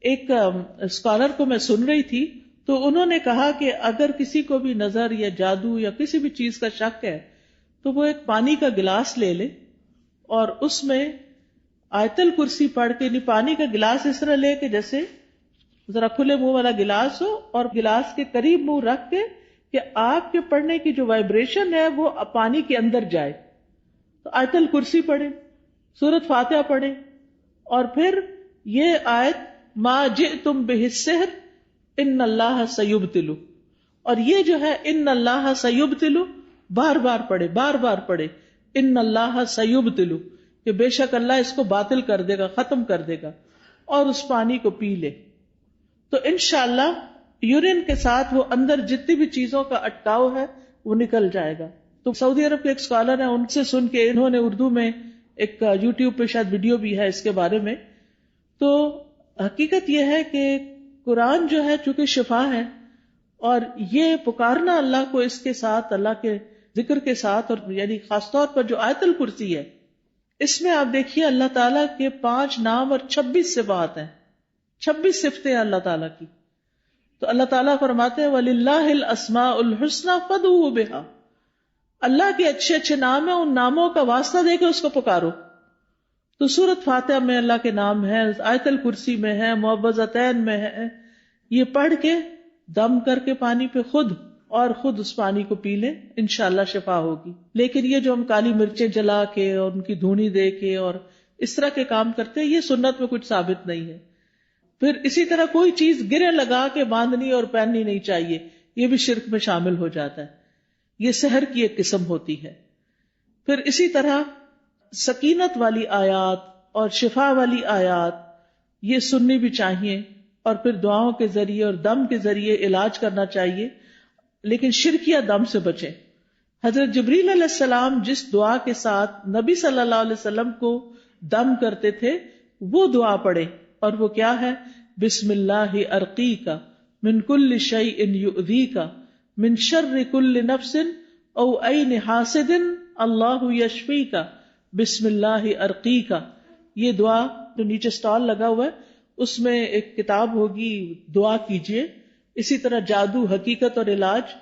ایک اسکالر کو میں سن رہی تھی تو انہوں نے کہا کہ اگر کسی کو بھی نظر یا جادو یا کسی بھی چیز کا شک ہے تو وہ ایک پانی کا گلاس لے لے اور اس میں آیت الکرسی پڑھ کے، نہیں پانی کا گلاس اس طرح لے کے جیسے ذرا کھلے منہ والا گلاس ہو اور گلاس کے قریب منہ رکھ کے کہ آپ کے پڑھنے کی جو وائبریشن ہے وہ پانی کے اندر جائے. تو آیت الکرسی پڑھیں، سورۃ فاتحہ پڑھیں اور پھر یہ آیت ما جئتم بہ السحر ان اللہ سیبطل، اور یہ جو ہے ان اللہ سیبطل بار بار پڑھے ان اللہ سیبطل، کہ بے شک اللہ اس کو باطل کر دے گا، ختم کر دے گا، اور اس پانی کو پی لے. تو انشاءاللہ یورین کے ساتھ وہ اندر جتنی بھی چیزوں کا اٹکاؤ ہے وہ نکل جائے گا. تو سعودی عرب کے ایک اسکالر ہیں، ان سے سن کے انہوں نے اردو میں ایک یوٹیوب پہ شاید ویڈیو بھی ہے اس کے بارے میں. تو حقیقت یہ ہے کہ قرآن جو ہے چونکہ شفا ہے، اور یہ پکارنا اللہ کو اس کے ساتھ، اللہ کے ذکر کے ساتھ، اور یعنی خاص طور پر جو آیت الکرسی ہے اس میں آپ دیکھیے اللہ تعالیٰ کے 5 نام اور 26 صفات ہیں، 26 صفتیں ہیں اللہ تعالیٰ کی. تو اللہ تعالیٰ فرماتے ہیں وَلِلَّهِ الْأَسْمَاءُ الْحُسْنَى فَادْعُوهُ بِهَا، اللہ کے اچھے اچھے نام ہیں، ان ناموں کا واسطہ دے کے اس کو پکارو. تو سورۃ فاتحہ میں اللہ کے نام ہے، آیت الکرسی میں ہے، معوذتین میں ہے. یہ پڑھ کے دم کر کے پانی پہ خود اس پانی کو پی لیں، انشاءاللہ شفا ہوگی. لیکن یہ جو ہم کالی مرچیں جلا کے اور ان کی دھونی دے کے اور اس طرح کے کام کرتے ہیں، یہ سنت میں کچھ ثابت نہیں ہے. پھر اسی طرح کوئی چیز گرے لگا کے باندھنی اور پہننی نہیں چاہیے، یہ بھی شرک میں شامل ہو جاتا ہے، یہ سحر کی ایک قسم ہوتی ہے. پھر اسی طرح سکینت والی آیات اور شفا والی آیات یہ سننی بھی چاہیے، اور پھر دعاؤں کے ذریعے اور دم کے ذریعے علاج کرنا چاہیے، لیکن شرکیہ دم سے بچیں. حضرت جبریل علیہ السلام جس دعا کے ساتھ نبی صلی اللہ علیہ وسلم کو دم کرتے تھے وہ دعا پڑھیں، اور وہ کیا ہے؟ بسم اللہ ارقیک من کل شیء یؤذیک من شر کل نفس او عین حاسد اللہ یشفیک بسم اللہ ارقیک. یہ دعا جو نیچے سٹال لگا ہوا ہے اس میں ایک کتاب ہوگی، دعا کیجئے. اسی طرح جادو، حقیقت اور علاج،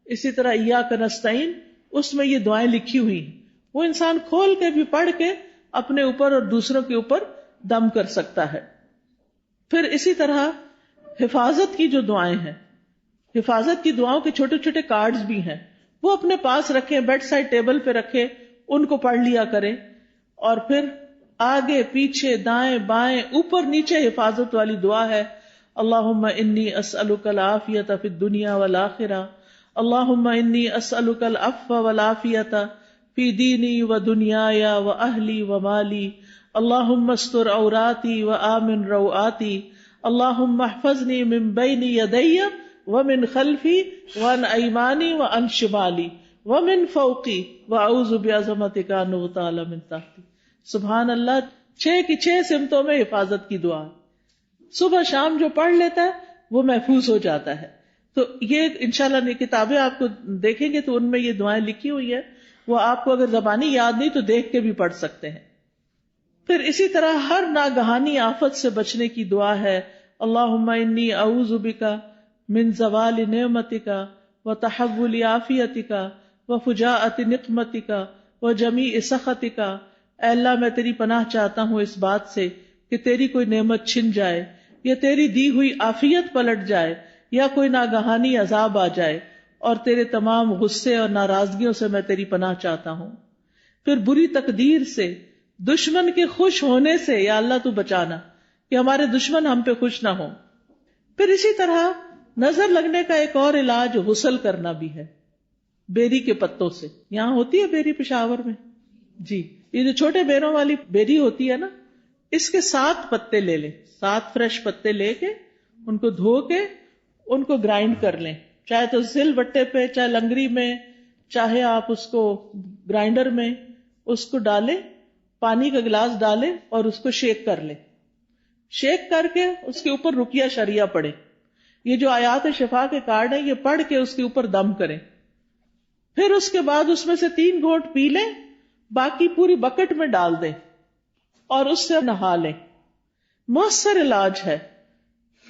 اسی طرح ایاک نستعین، اس میں یہ دعائیں لکھی ہوئی ہیں. وہ انسان کھول کے بھی پڑھ کے اپنے اوپر اور دوسروں کے اوپر دم کر سکتا ہے. پھر اسی طرح حفاظت کی جو دعائیں ہیں، حفاظت کی دعاؤں کے چھوٹے چھوٹے کارڈز بھی ہیں، وہ اپنے پاس رکھیں، بیڈ سائڈ ٹیبل پہ رکھیں، ان کو پڑھ لیا کریں. اور پھر آگے پیچھے دائیں بائیں اوپر نیچے حفاظت والی دعا ہے، اللہم انی اسألک العافیۃ فی الدنیا والآخرہ، اللہم انی اسألک العفو والعافیۃ فی دینی و دنیای و اہلی و مالی، اللہم استر عوراتی و آمن روآتی، اللہم احفظنی من بین یدی ومن خلفی وعن ایمانی وعن شمالی ومن فوقی واعوذ بعظمتک ان اغتال من تحتی. سبحان اللہ، 6 کی 6 سمتوں میں حفاظت کی دعا. صبح شام جو پڑھ لیتا ہے وہ محفوظ ہو جاتا ہے. تو یہ انشاءاللہ کتابیں آپ کو دیکھیں گے تو ان میں یہ دعائیں لکھی ہوئی ہیں، وہ آپ کو اگر زبانی یاد نہیں تو دیکھ کے بھی پڑھ سکتے ہیں. پھر اسی طرح ہر ناگہانی آفت سے بچنے کی دعا ہے، اللہم انی اعوذ بک من زوال نعمتک وتحول عافیتک وفجاءۃ نقمتک وجمیع سخطک. اے اللہ میں تیری پناہ چاہتا ہوں اس بات سے کہ تیری کوئی نعمت چھن جائے، یا تیری دی ہوئی عافیت پلٹ جائے، یا کوئی ناگہانی عذاب آ جائے، اور تیرے تمام غصے اور ناراضگیوں سے میں تیری پناہ چاہتا ہوں. پھر بری تقدیر سے، دشمن کے خوش ہونے سے یا اللہ تو بچانا کہ ہمارے دشمن ہم پہ خوش نہ ہوں. پھر اسی طرح نظر لگنے کا ایک اور علاج غسل کرنا بھی ہے، بیری کے پتوں سے. یہاں ہوتی ہے بیری پشاور میں؟ جی، یہ جو چھوٹے بیروں والی بیری ہوتی ہے نا، اس کے 7 پتے لے لیں، 7 فریش پتے لے کے ان کو دھو کے ان کو گرائنڈ کر لیں، چاہے تو سل بٹے پہ، چاہے لنگری میں، چاہے آپ اس کو گرائنڈر میں اس کو ڈالیں، پانی کا گلاس ڈالیں اور اس کو شیک کر لیں. شیک کر کے اس کے اوپر رقیہ شریعہ پڑھیں. یہ جو آیات شفا کے کارڈ ہیں یہ پڑھ کے اس کے اوپر دم کریں. پھر اس کے بعد اس میں سے 3 گھونٹ پی لیں، باقی پوری بکٹ میں ڈال دیں اور اس سے نہا لیں. مؤثر علاج ہے.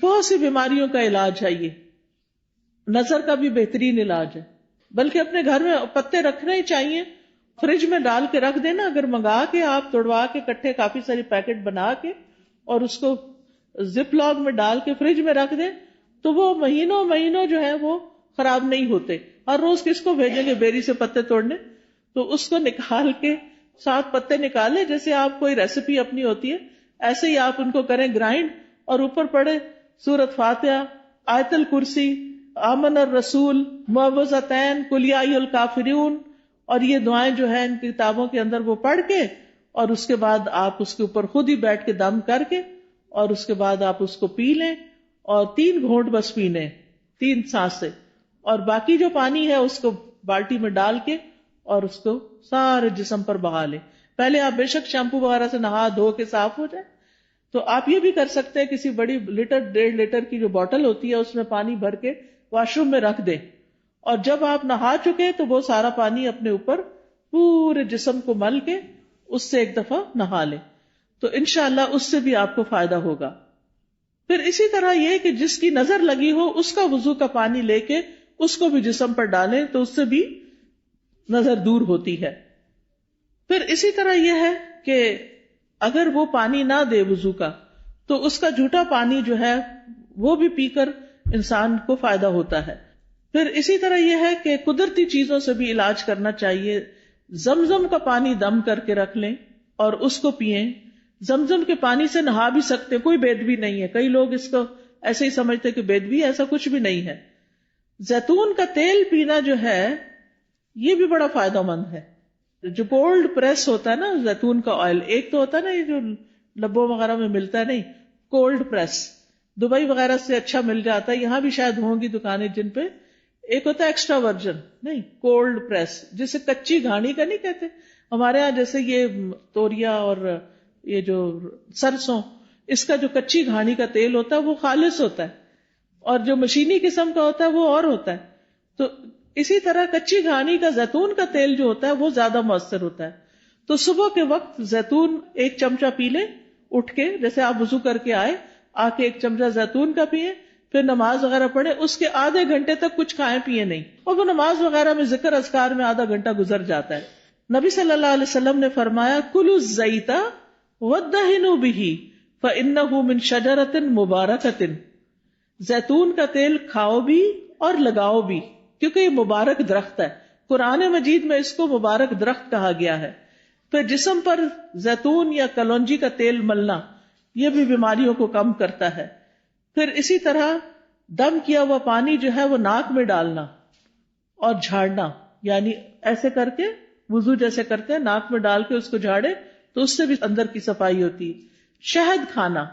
بہت سی بیماریوں کا علاج ہے، یہ نظر کا بھی بہترین علاج ہے. بلکہ اپنے گھر میں پتے رکھنے ہی چاہیے، فریج میں ڈال کے رکھ دینا. اگر منگا کے آپ توڑوا کے کٹھے کافی ساری پیکٹ بنا کے اور اس کو زپ لاک میں ڈال کے فریج میں رکھ دیں تو وہ مہینوں مہینوں جو ہے وہ خراب نہیں ہوتے. ہر روز کس کو بھیجیں گے بیری سے پتے توڑنے؟ تو اس کو نکال کے 7 پتے نکالے، جیسے آپ کوئی ریسیپی اپنی ہوتی ہے ایسے ہی آپ ان کو کریں گرائنڈ، اور اوپر پڑھے سورۃ فاتحہ، آیت الکرسی، آمن الرسول، معوذتین، قل یا ایھا الکافرون، اور یہ دعائیں جو ہیں ان کتابوں کے اندر وہ پڑھ کے، اور اس کے بعد آپ اس کے اوپر خود ہی بیٹھ کے دم کر کے، اور اس کے بعد آپ اس کو پی لیں، اور 3 گھونٹ بس پینے، 3 سانسیں، اور باقی جو پانی ہے اس کو بالٹی میں ڈال کے اور اس کو سارے جسم پر بہا لیں. پہلے آپ بے شک شیمپو وغیرہ سے نہا دھو کے صاف ہو جائے. تو آپ یہ بھی کر سکتے ہیں، کسی بڑی لیٹر 1.5 لیٹر کی جو بوٹل ہوتی ہے اس میں پانی بھر کے واش روم میں رکھ دیں، اور جب آپ نہا چکے تو وہ سارا پانی اپنے اوپر پورے جسم کو مل کے اس سے ایک دفعہ نہا لیں، تو انشاءاللہ اس سے بھی آپ کو فائدہ ہوگا. پھر اسی طرح یہ کہ جس کی نظر لگی ہو اس کا وضو کا پانی لے کے اس کو بھی جسم پر ڈالیں تو اس سے بھی نظر دور ہوتی ہے. پھر اسی طرح یہ ہے کہ اگر وہ پانی نہ دے وضو کا تو اس کا جھوٹا پانی جو ہے وہ بھی پی کر انسان کو فائدہ ہوتا ہے. پھر اسی طرح یہ ہے کہ قدرتی چیزوں سے بھی علاج کرنا چاہیے. زمزم کا پانی دم کر کے رکھ لیں اور اس کو پئیں. زمزم کے پانی سے نہا بھی سکتے، کوئی بیدبی نہیں ہے. کئی لوگ اس کو ایسے ہی سمجھتے کہ بیدبی، ایسا کچھ بھی نہیں ہے. زیتون کا تیل پینا جو ہے یہ بھی بڑا فائدہ مند ہے. جو کولڈ پریس ہوتا ہے نا زیتون کا آئل، ایک تو ہوتا ہے نا یہ جو لبوں وغیرہ میں ملتا ہے، نہیں، کولڈ پریس دبئی وغیرہ سے اچھا مل جاتا ہے، یہاں بھی شاید ہوں گی دکانیں جن پہ. ایک ہوتا ہے ایکسٹرا ورجن، نہیں، کولڈ پریس، جسے کچی گھانی کا نہیں کہتے ہمارے ہاں، جیسے یہ توریا اور یہ جو سرسوں، اس کا جو کچی گھانی کا تیل ہوتا ہے وہ خالص ہوتا ہے، اور جو مشینی قسم کا ہوتا ہے وہ اور ہوتا ہے. تو اسی طرح کچی گھانی کا زیتون کا تیل جو ہوتا ہے وہ زیادہ مؤثر ہوتا ہے. تو صبح کے وقت زیتون 1 چمچہ پی لیں اٹھ کے، جیسے آپ وضو کر کے آئے، آ کے 1 چمچہ زیتون کا پیئیں، پھر نماز وغیرہ پڑھیں. اس کے آدھے گھنٹے تک کچھ کھائیں پیئیں نہیں، اور وہ نماز وغیرہ میں ذکر اذکار میں آدھا گھنٹہ گزر جاتا ہے. نبی صلی اللہ علیہ وسلم نے فرمایا کلوا الزیت وادہنوا بہ فانہ من شجرۃ مبارکۃ، زیتون کا تیل کھاؤ بھی اور لگاؤ بھی، کیونکہ یہ مبارک درخت ہے. قرآن مجید میں اس کو مبارک درخت کہا گیا ہے. پھر جسم پر زیتون یا کلونجی کا تیل ملنا یہ بھی بیماریوں کو کم کرتا ہے. پھر اسی طرح دم کیا ہوا پانی جو ہے وہ ناک میں ڈالنا اور جھاڑنا، یعنی ایسے کر کے وضو جیسے کرتے ہیں ناک میں ڈال کے اس کو جھاڑے تو اس سے بھی اندر کی صفائی ہوتی ہے. شہد کھانا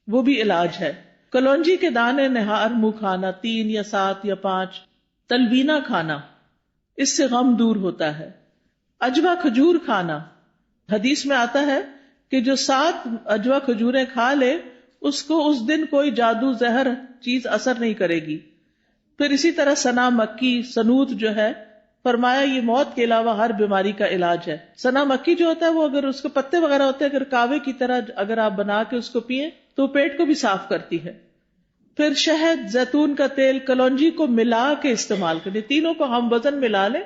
وہ بھی علاج ہے. کلونجی کے دانے نہار منہ کھانا 3 یا 7 یا 5. تلبینہ کھانا، اس سے غم دور ہوتا ہے. اجوا کھجور کھانا، حدیث میں آتا ہے کہ جو 7 اجوا کھجوریں کھا لے اس کو اس دن کوئی جادو زہر چیز اثر نہیں کرے گی. پھر اسی طرح سنا مکی، سنوت جو ہے فرمایا یہ موت کے علاوہ ہر بیماری کا علاج ہے. سنا مکی جو ہوتا ہے وہ اگر اس کے پتے وغیرہ ہوتے ہیں، اگر کاوے کی طرح اگر آپ بنا کے اس کو پیئیں تو پیٹ کو بھی صاف کرتی ہے. پھر شہد، زیتون کا تیل، کلونجی کو ملا کے استعمال کریں، تینوں کو ہم وزن ملا لیں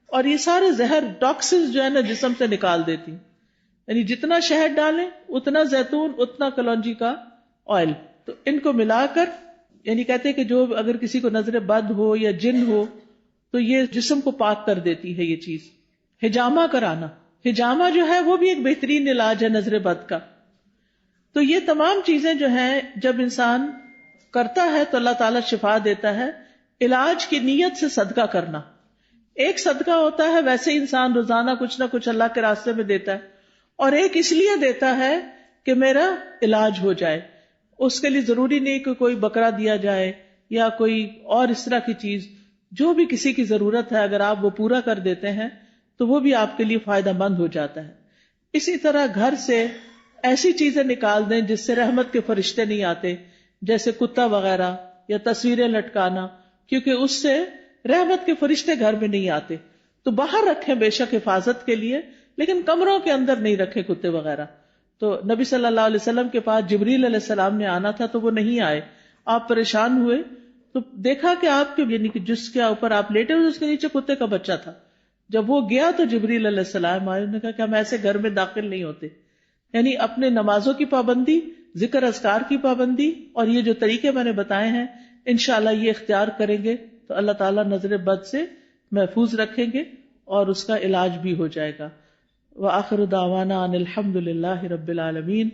اور یہ سارے زہر ٹاکسنز جو ہے نا جسم سے نکال دیتی. یعنی جتنا شہد ڈالیں اتنا زیتون اتنا کلونجی کا آئل، تو ان کو ملا کر، یعنی کہتے ہیں کہ جو اگر کسی کو نظر بد ہو یا جن ہو تو یہ جسم کو پاک کر دیتی ہے یہ چیز. حجامہ کرانا، حجامہ جو ہے وہ بھی ایک بہترین علاج ہے نظر بد کا. تو یہ تمام چیزیں جو ہیں جب انسان کرتا ہے تو اللہ تعالیٰ شفا دیتا ہے. علاج کی نیت سے صدقہ کرنا، ایک صدقہ ہوتا ہے ویسے انسان روزانہ کچھ نہ کچھ اللہ کے راستے میں دیتا ہے، اور ایک اس لیے دیتا ہے کہ میرا علاج ہو جائے. اس کے لیے ضروری نہیں کہ کوئی بکرا دیا جائے یا کوئی اور اس طرح کی چیز، جو بھی کسی کی ضرورت ہے اگر آپ وہ پورا کر دیتے ہیں تو وہ بھی آپ کے لیے فائدہ مند ہو جاتا ہے. اسی طرح گھر سے ایسی چیزیں نکال دیں جس سے رحمت کے فرشتے نہیں آتے، جیسے کتا وغیرہ یا تصویریں لٹکانا، کیونکہ اس سے رحمت کے فرشتے گھر میں نہیں آتے. تو باہر رکھیں بے شک حفاظت کے لیے، لیکن کمروں کے اندر نہیں رکھے کتے وغیرہ. تو نبی صلی اللہ علیہ وسلم کے پاس جبریل علیہ السلام نے آنا تھا تو وہ نہیں آئے. آپ پریشان ہوئے تو دیکھا کہ آپ کے یعنی کہ جس کے اوپر آپ لیٹے ہوئے اس کے نیچے کتے کا بچہ تھا. جب وہ گیا تو جبریل علیہ السلام آئے, انہوں نے کہا کہ ہم ایسے گھر میں داخل نہیں ہوتے. یعنی اپنے نمازوں کی پابندی, ذکر اذکار کی پابندی, اور یہ جو طریقے میں نے بتائے ہیں انشاءاللہ یہ اختیار کریں گے تو اللہ تعالیٰ نظر بد سے محفوظ رکھیں گے اور اس کا علاج بھی ہو جائے گا. وآخر دعوانا ان الحمد للہ رب العالمین.